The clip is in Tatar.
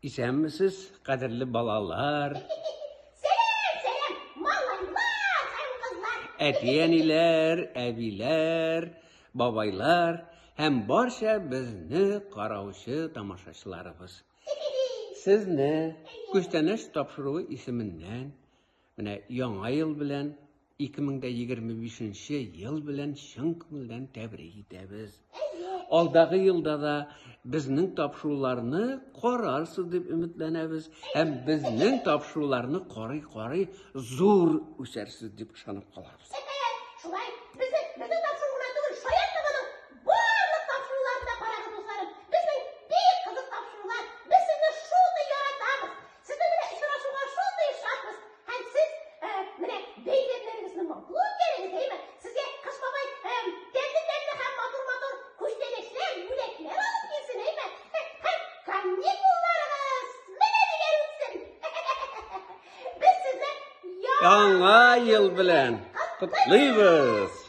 İsənmisiz, qədərli balalar, Selam, mallaylar, sayın kızlar. ətiyenilər, əbilər, babaylar, həm barşa bizni qaravuşu tamaşaçılarımız. Sizni Güstəneş tapşırığı isimindən, yangi yıl bilan 2025 yıl bilan şın ko'ngildan təbrik etamiz. Alдағы yılda da bizning tapşırıqlarını qararsiz deb umidlanamiz. Hem bizning tapşırıqlarını qarый-qarый zo'r o'sarsiz deb ishonib qolamiz. Şulay, bizim tapşırıqlar değil, şayet de bunun barlık tapşırıqlarında parağı dostlarım. Bizim bir kızık tapşırıqlar, biz sizni şulda yaratamız. Sizni bile işraşuğa şulda işratmız. Hem siz, beylerlerinizin mutluluğu gereği değil mi? Sizge kış babay, demli hem matur kuşdeneşler, yülekler alıp gelsin değil mi? Hem kannikullarınız, meneli verilsin. Biz size Yangi yıl bilan qutlaymiz.